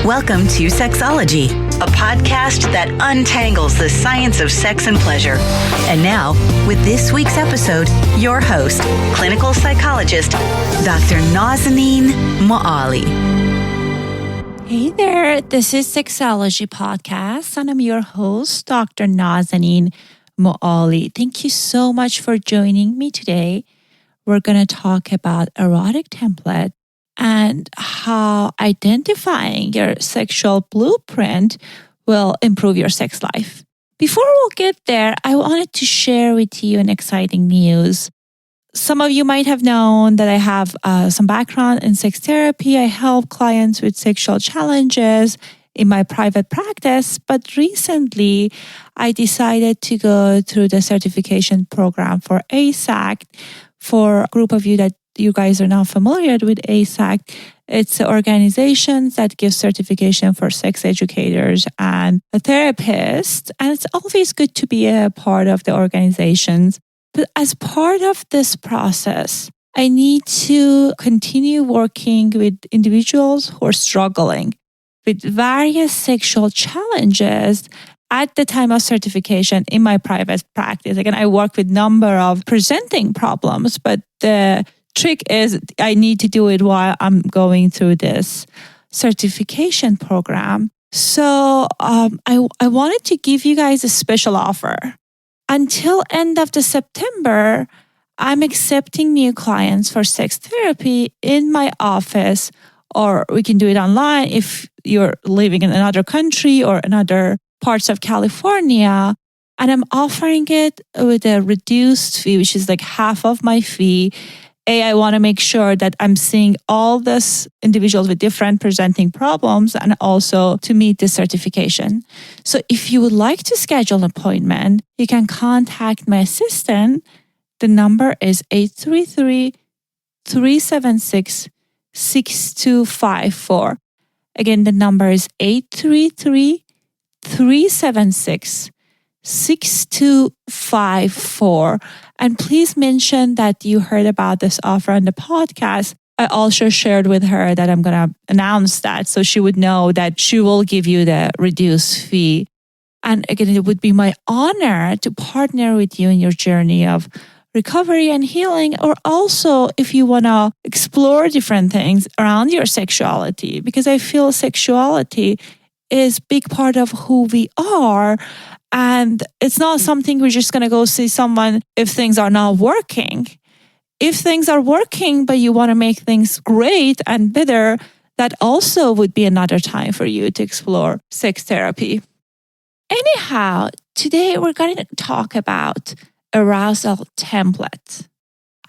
Welcome to Sexology, a podcast that untangles the science of sex and pleasure. And now, with this week's episode, your host, clinical psychologist, Dr. Nazanin Moali. Hey there, this is Sexology Podcast, and I'm your host, Dr. Nazanin Moali. Thank you so much for joining me today. We're going to talk about erotic template and how identifying your sexual blueprint will improve your sex life. Before we'll get there, I wanted to share with you an exciting news. Some of you might have known that I have some background in sex therapy. I help clients with sexual challenges in my private practice, but recently I decided to go through the certification program for AASECT. For a group of you that you guys are not familiar with AASECT, it's an organization that gives certification for sex educators and a therapist, and it's always good to be a part of the organizations. But as part of this process, I need to continue working with individuals who are struggling with various sexual challenges at the time of certification in my private practice. Again, I work with a number of presenting problems, but the trick is I need to do it while I'm going through this certification program. So I wanted to give you guys a special offer. Until end of the September, I'm accepting new clients for sex therapy in my office, or we can do it online if you're living in another country or another parts of California. And I'm offering it with a reduced fee, which is like half of my fee. I want to make sure that I'm seeing all these individuals with different presenting problems and also to meet the certification. So if you would like to schedule an appointment, you can contact my assistant. The number is 833-376-6254. Again, the number is 833-376-6254. And please mention that you heard about this offer on the podcast. I also shared with her that I'm going to announce that so she would know that she will give you the reduced fee. And again, it would be my honor to partner with you in your journey of recovery and healing, or also if you want to explore different things around your sexuality, because I feel sexuality is a big part of who we are. And it's not something we're just going to go see someone if things are not working. If things are working, but you want to make things great and better, that also would be another time for you to explore sex therapy. Anyhow, today we're going to talk about arousal template.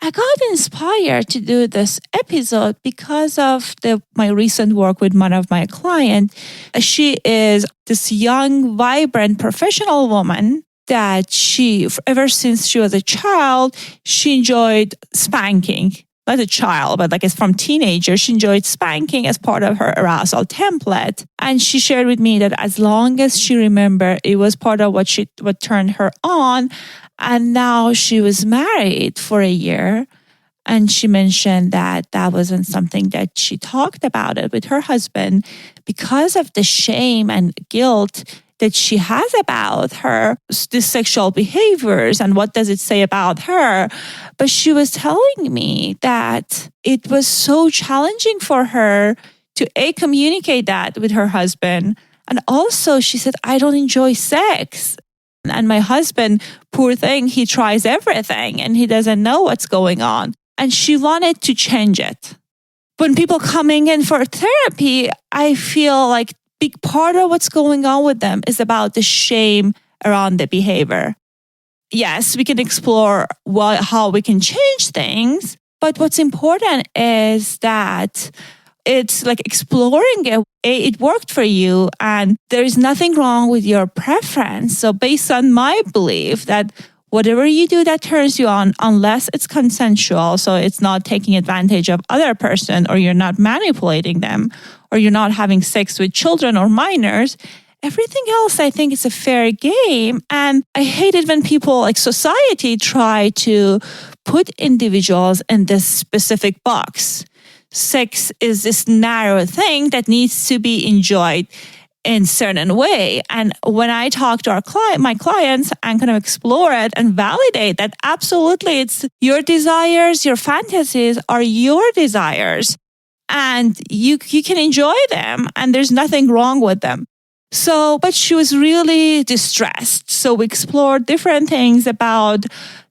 I got inspired to do this episode because of my recent work with one of my clients. She is this young, vibrant, professional woman that ever since she was a child, she enjoyed spanking. Not a child, but it's from teenager. She enjoyed spanking as part of her arousal template. And she shared with me that as long as she remembered, it was part of what turned her on. And now she was married for a year. And she mentioned that wasn't something that she talked about it with her husband because of the shame and guilt that she has about these sexual behaviors and what does it say about her. But she was telling me that it was so challenging for her to communicate that with her husband. And also she said, I don't enjoy sex. And my husband, poor thing, he tries everything and he doesn't know what's going on. And she wanted to change it. When people coming in for therapy, I feel like big part of what's going on with them is about the shame around the behavior. Yes, we can explore how we can change things, but what's important is that it's like exploring it. It worked for you and there is nothing wrong with your preference. So based on my belief that whatever you do that turns you on, unless it's consensual, so it's not taking advantage of other person or you're not manipulating them or you're not having sex with children or minors, everything else I think is a fair game. And I hate it when people like society try to put individuals in this specific box. sex is this narrow thing that needs to be enjoyed in certain way. And when I talk to my clients and kind of explore it and validate that absolutely it's your desires, your fantasies are your desires, and you can enjoy them and there's nothing wrong with them. So, but she was really distressed. So we explored different things about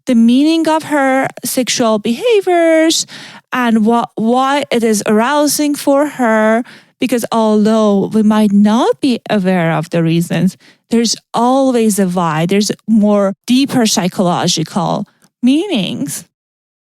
the meaning of her sexual behaviors and why it is arousing for her. Because although we might not be aware of the reasons, there's always a why. There's more deeper psychological meanings.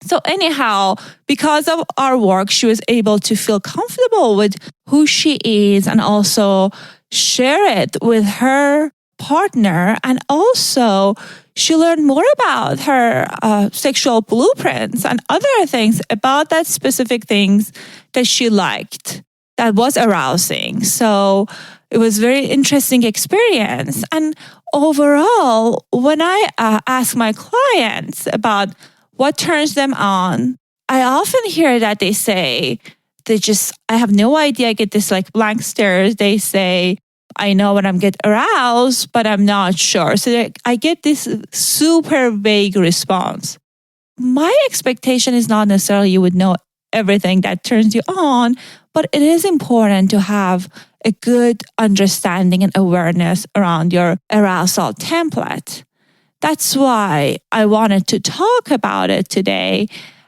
So anyhow, because of our work, she was able to feel comfortable with who she is and also share it with her partner. And also, she learned more about her sexual blueprints and other things about that specific things that she liked. That was arousing. So it was a very interesting experience. And overall, when I ask my clients about what turns them on, I often hear that they say, I have no idea. I get this like blank stares. They say, I know when I'm get aroused, but I'm not sure. So I get this super vague response. My expectation is not necessarily you would know everything that turns you on, but it is important to have a good understanding and awareness around your arousal template. That's why I wanted to talk about it today.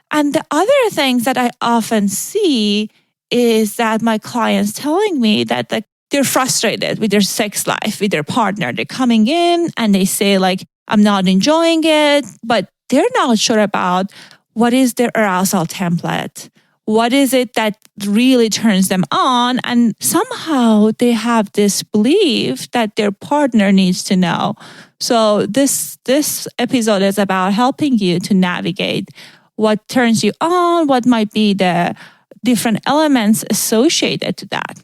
And the other things that I often see is that my clients telling me that they're frustrated with their sex life, with their partner. They're coming in and they say like, I'm not enjoying it, but they're not sure about what is their arousal template. What is it that really turns them on? And somehow they have this belief that their partner needs to know. So this episode is about helping you to navigate what turns you on, what might be the different elements associated to that.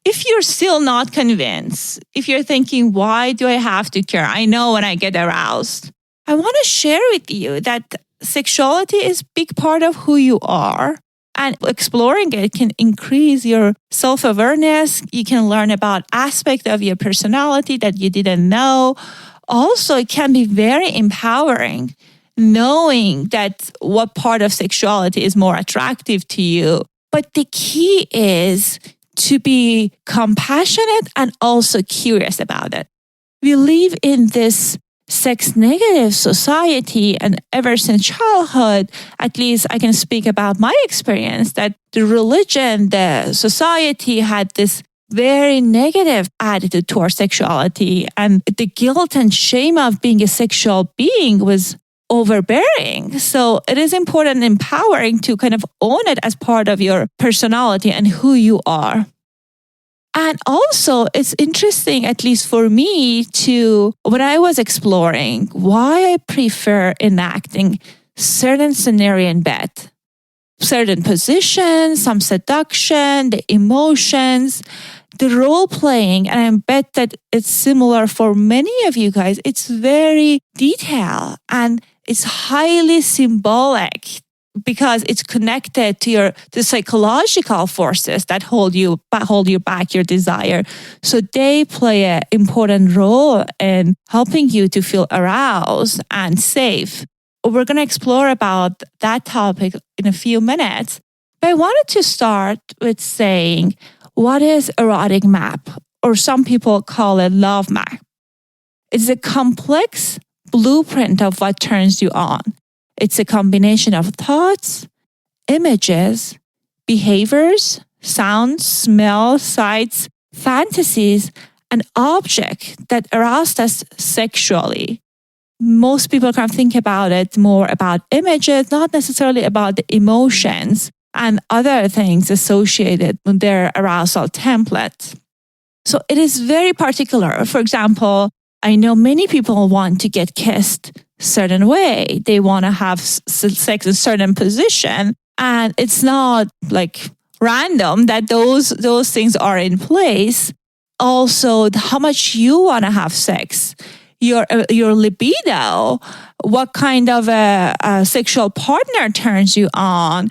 If you're still not convinced, if you're thinking, why do I have to care? I know when I get aroused. I want to share with you that sexuality is a big part of who you are, and exploring it can increase your self-awareness. You can learn about aspects of your personality that you didn't know. Also, it can be very empowering knowing that what part of sexuality is more attractive to you. But the key is to be compassionate and also curious about it. We live in this sex negative society, and ever since childhood, at least I can speak about my experience, that the religion, the society had this very negative attitude towards sexuality, and the guilt and shame of being a sexual being was overbearing. So it is important and empowering to kind of own it as part of your personality and who you are. And also, it's interesting, at least for me, when I was exploring why I prefer enacting certain scenario in bed, certain positions, some seduction, the emotions, the role playing, and I bet that it's similar for many of you guys. It's very detailed and it's highly symbolic, because it's connected to the psychological forces that hold you back, your desire. So they play an important role in helping you to feel aroused and safe. We're going to explore about that topic in a few minutes. But I wanted to start with saying, what is erotic map? Or some people call it love map. It's a complex blueprint of what turns you on. It's a combination of thoughts, images, behaviors, sounds, smells, sights, fantasies, and objects that arouse us sexually. Most people can think about it more about images, not necessarily about the emotions and other things associated with their arousal template. So it is very particular. For example, I know many people want to get kissed certain way. They want to have sex in certain position, and it's not like random that those things are in place. Also, how much you want to have sex, your libido, what kind of a sexual partner turns you on,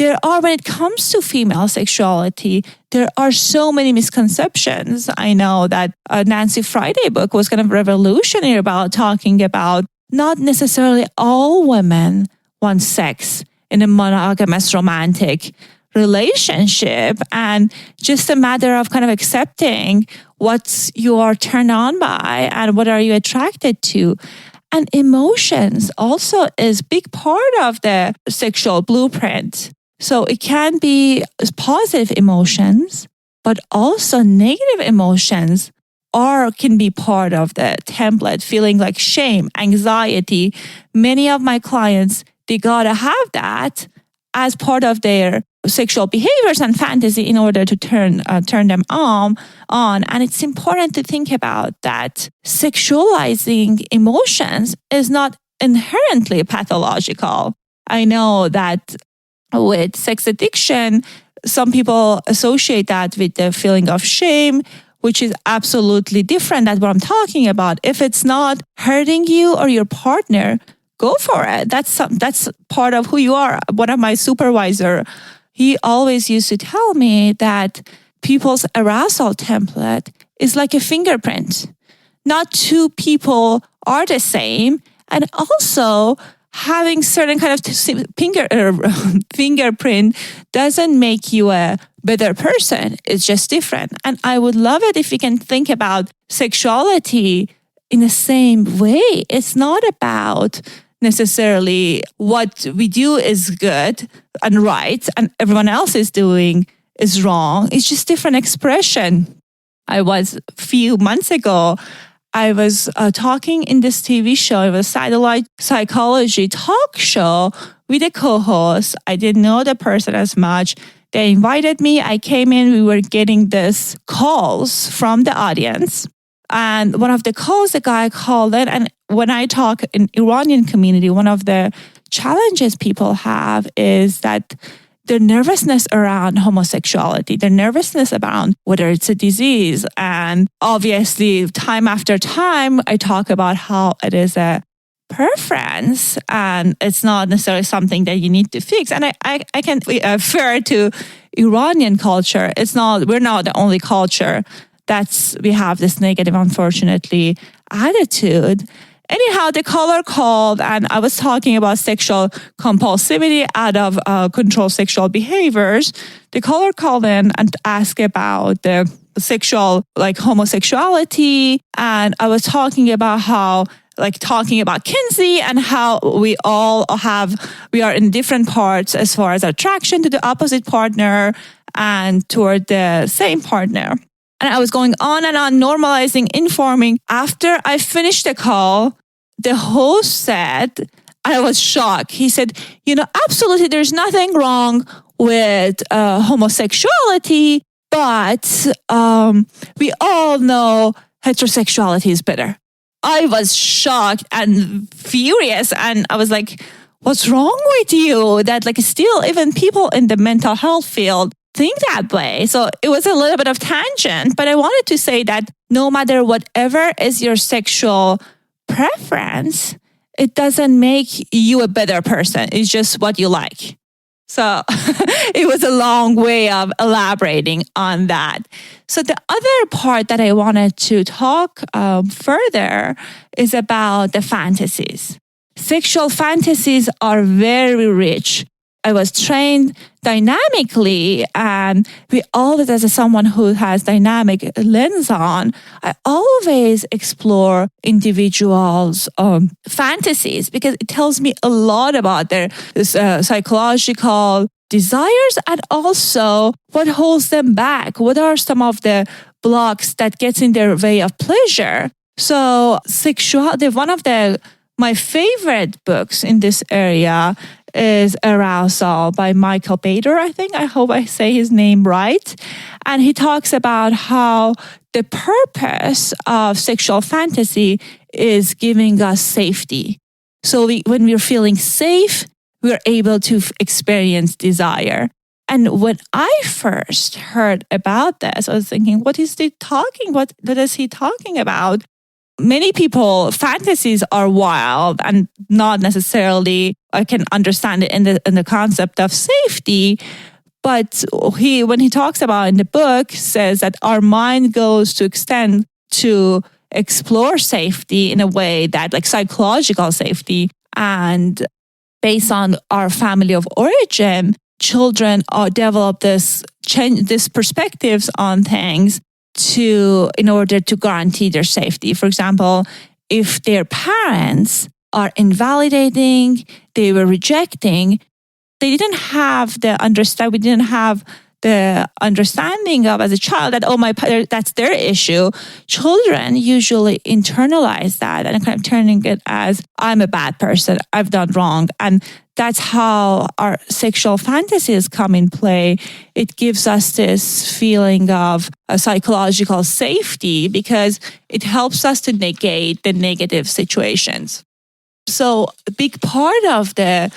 when it comes to female sexuality, there are so many misconceptions. I know that Nancy Friday book was kind of revolutionary about talking about not necessarily all women want sex in a monogamous romantic relationship, and just a matter of kind of accepting what you are turned on by and what are you attracted to. And emotions also is big part of the sexual blueprint. So it can be positive emotions, but also negative emotions can be part of the template, feeling like shame, anxiety. Many of my clients, they gotta have that as part of their sexual behaviors and fantasy in order to turn them on. And it's important to think about that sexualizing emotions is not inherently pathological. I know that with sex addiction, some people associate that with the feeling of shame, which is absolutely different. That's what I'm talking about. If it's not hurting you or your partner, go for it. That's part of who you are. One of my supervisors, he always used to tell me that people's arousal template is like a fingerprint. Not two people are the same. And also, having certain kind of fingerprint doesn't make you a better person. It's just different. And I would love it if we can think about sexuality in the same way. It's not about necessarily what we do is good and right and everyone else is doing is wrong. It's just different expression. A few months ago, I was talking in this TV show. It was Satellite Psychology talk show with a co-host. I didn't know the person as much. They invited me. I came in. We were getting these calls from the audience. And one of the calls, the guy called in. And when I talk in Iranian community, one of the challenges people have is that their nervousness around homosexuality, their nervousness around whether it's a disease. And obviously, time after time, I talk about how it is a preference and it's not necessarily something that you need to fix. And I can refer to Iranian culture. We're not the only culture we have this negative, unfortunately, attitude. Anyhow, the caller called and I was talking about sexual compulsivity, out of control sexual behaviors. The caller called in and asked about the sexual, like homosexuality. And I was talking about talking about Kinsey and how we are in different parts as far as attraction to the opposite partner and toward the same partner. And I was going on and on, normalizing, informing. After I finished the call, the host said, I was shocked. He said, absolutely, there's nothing wrong with homosexuality, but we all know heterosexuality is better. I was shocked and furious. And I was like, what's wrong with you? That still even people in the mental health field think that way. So it was a little bit of tangent, but I wanted to say that no matter whatever is your sexual preference, it doesn't make you a better person. It's just what you like. So it was a long way of elaborating on that. So the other part that I wanted to talk further is about the fantasies. Sexual fantasies are very rich. I was trained dynamically, and we always, as someone who has dynamic lens on, I always explore individuals' fantasies because it tells me a lot about their psychological desires and also what holds them back. What are some of the blocks that gets in their way of pleasure? So one of my favorite books in this area is Arousal by Michael Bader, I think. I hope I say his name right. And he talks about how the purpose of sexual fantasy is giving us safety. So when we're feeling safe, we're able to experience desire. And when I first heard about this, I was thinking, what is he talking about? many people, fantasies are wild and not necessarily, I can understand it in the concept of safety. But when he talks about in the book, says that our mind goes to extend to explore safety in a way that like psychological safety. And based on our family of origin, children develop this perspectives on things in order to guarantee their safety. For example, if their parents are invalidating, they were rejecting, they didn't have we didn't have the understanding of as a child that, that's their issue. Children usually internalize that and kind of turning it as, I'm a bad person, I've done wrong. And that's how our sexual fantasies come in play. It gives us this feeling of a psychological safety because it helps us to negate the negative situations. So a big part of the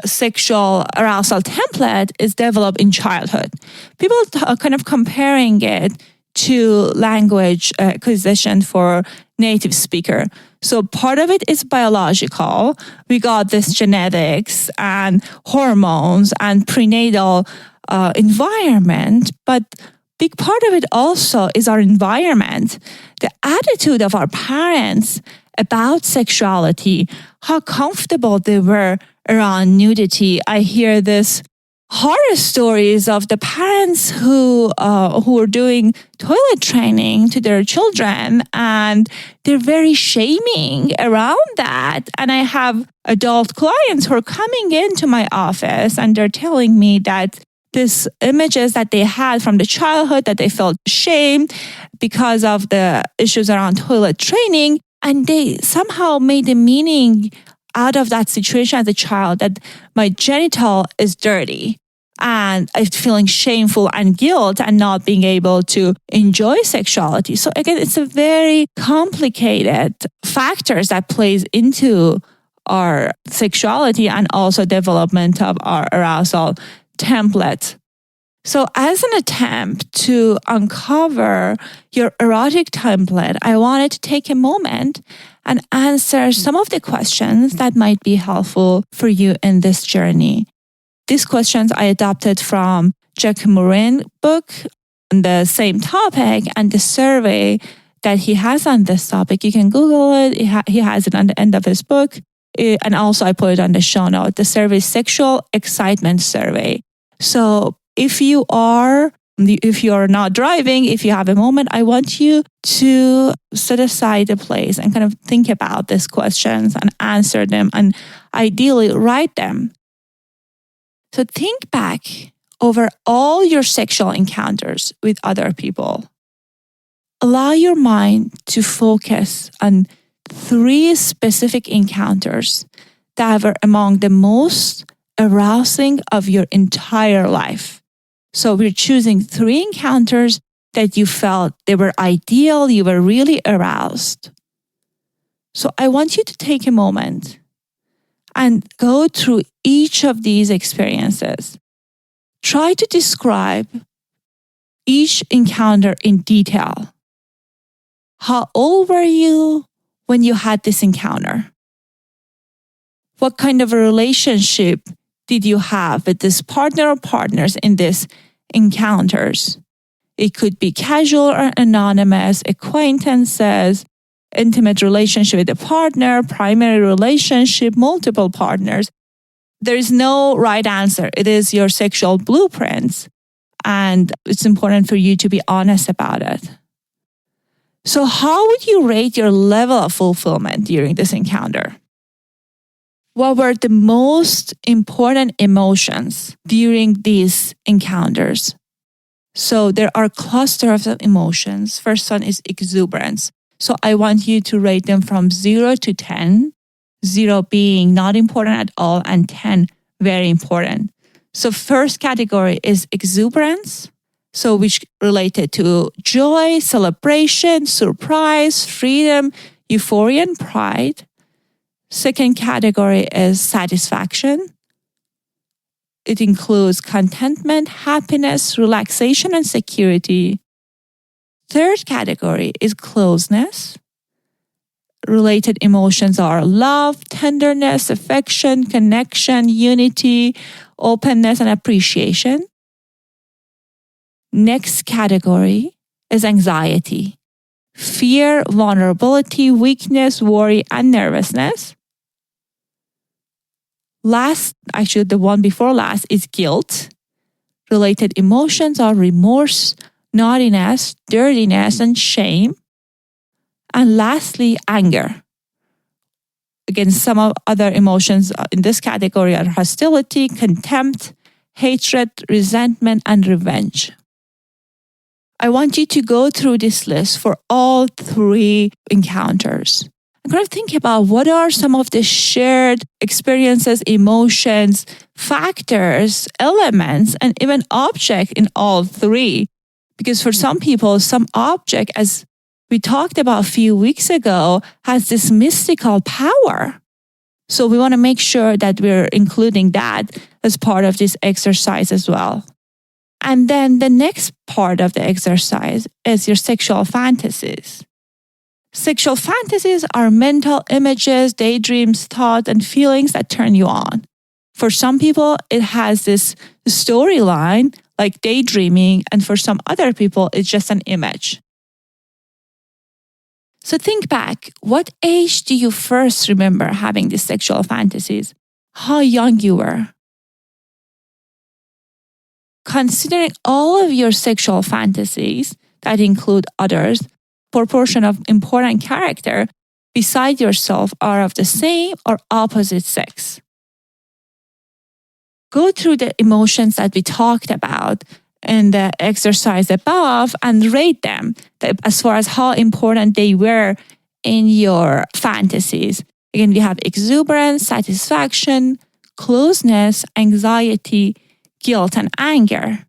sexual arousal template is developed in childhood. People are kind of comparing it to language acquisition for native speaker. So part of it is biological. We got this genetics and hormones and prenatal environment, but big part of it also is our environment, the attitude of our parents about sexuality, how comfortable they were around nudity. I hear this horror stories of the parents who are doing toilet training to their children, and they're very shaming around that. And I have adult clients who are coming into my office and they're telling me that these images that they had from the childhood, that they felt shame because of the issues around toilet training, and they somehow made a meaning out of that situation as a child that my genital is dirty and I'm feeling shameful and guilt and not being able to enjoy sexuality. So again, it's a very complicated factors that plays into our sexuality and also development of our arousal template. So as an attempt to uncover your erotic template, I wanted to take a moment and answer some of the questions that might be helpful for you in this journey. These questions I adopted from Jack Morin's book on the same topic and the survey that he has on this topic. You can Google it. He has it on the end of his book. And also I put it on the show note. The survey is Sexual Excitement Survey. So if you're not driving, if you have a moment, I want you to set aside a place and kind of think about these questions and answer them and ideally write them. So think back over all your sexual encounters with other people. Allow your mind to focus on 3 specific encounters that were among the most arousing of your entire life. So we're choosing 3 encounters that you felt they were ideal, you were really aroused. So I want you to take a moment and go through each of these experiences. Try to describe each encounter in detail. How old were you when you had this encounter? What kind of a relationship did you have with this partner or partners in these encounters? It could be casual or anonymous, acquaintances, intimate relationship with a partner, primary relationship, multiple partners. There is no right answer. It is your sexual blueprints, and it's important for you to be honest about it. So how would you rate your level of fulfillment during this encounter? What were the most important emotions during these encounters? So there are clusters of emotions. First one is exuberance. So I want you to rate them from 0 to 10, 0 being not important at all and 10 very important. So first category is exuberance. So which related to joy, celebration, surprise, freedom, euphoria, and pride. Second category is satisfaction. It includes contentment, happiness, relaxation, and security. Third category is closeness. related emotions are love, tenderness, affection, connection, unity, openness, and appreciation. Next category is anxiety, fear, vulnerability, weakness, worry, and nervousness. Last, actually the one before last, is guilt. Related emotions are remorse, naughtiness, dirtiness, and shame. And lastly, anger. Again, some of other emotions in this category are hostility, contempt, hatred, resentment, and revenge. I want you to go through this list for all three encounters. I'm going to think about what are some of the shared experiences, emotions, factors, elements, and even objects in all three. Because for some people, some object, as we talked about a few weeks ago, has this mystical power. So we want to make sure that we're including that as part of this exercise as well. And then the next part of the exercise is your sexual fantasies. Sexual fantasies are mental images, daydreams, thoughts, and feelings that turn you on. For some people, it has this storyline like daydreaming, and for some other people, it's just an image. So think back, what age do you first remember having these sexual fantasies? How young you were? Considering all of your sexual fantasies that include others, proportion of important character beside yourself are of the same or opposite sex. Go through the emotions that we talked about in the exercise above and rate them as far as how important they were in your fantasies. Again, we have exuberance, satisfaction, closeness, anxiety, guilt, and anger.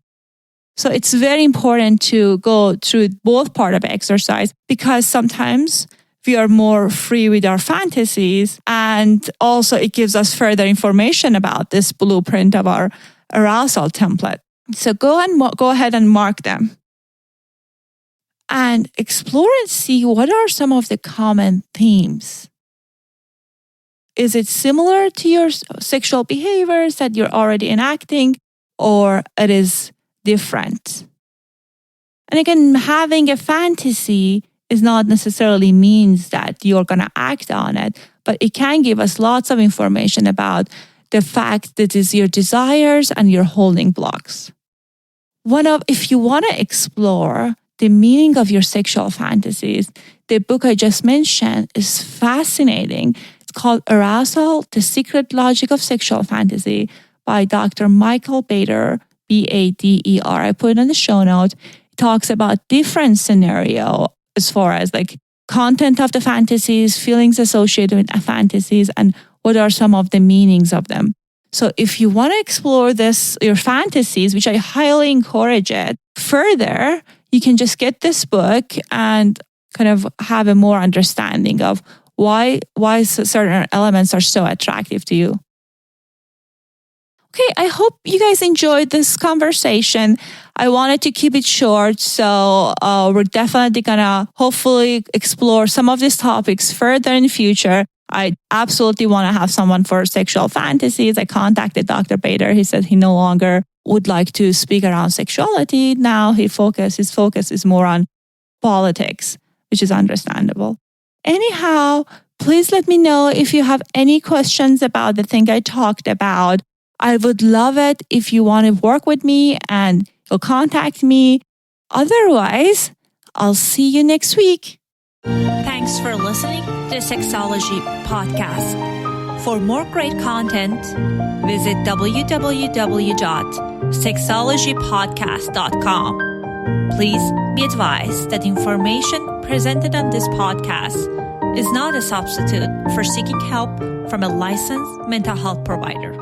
So it's very important to go through both part of the exercise because sometimes we are more free with our fantasies, and also it gives us further information about this blueprint of our arousal template. So go ahead and mark them and explore and see what are some of the common themes. Is it similar to your sexual behaviors that you're already enacting, or it is different? And again, having a fantasy is not necessarily means that you're going to act on it, but it can give us lots of information about the fact that is your desires and your holding blocks. If you want to explore the meaning of your sexual fantasies, the book I just mentioned is fascinating. It's called Arousal, The Secret Logic of Sexual Fantasy by Dr. Michael Bader, Bader. I put it in the show notes. It talks about different scenario as far as like content of the fantasies, feelings associated with fantasies, and what are some of the meanings of them. So if you want to explore your fantasies, which I highly encourage it further, you can just get this book and kind of have a more understanding of why certain elements are so attractive to you. Okay, I hope you guys enjoyed this conversation. I wanted to keep it short, so we're definitely going to hopefully explore some of these topics further in the future. I absolutely want to have someone for sexual fantasies. I contacted Dr. Bader. He said he no longer would like to speak around sexuality. Now his focus is more on politics, which is understandable. Anyhow, please let me know if you have any questions about the thing I talked about. I would love it if you want to work with me and you'll contact me. Otherwise, I'll see you next week. Thanks for listening to Sexology Podcast. For more great content, visit www.sexologypodcast.com. Please be advised that information presented on this podcast is not a substitute for seeking help from a licensed mental health provider.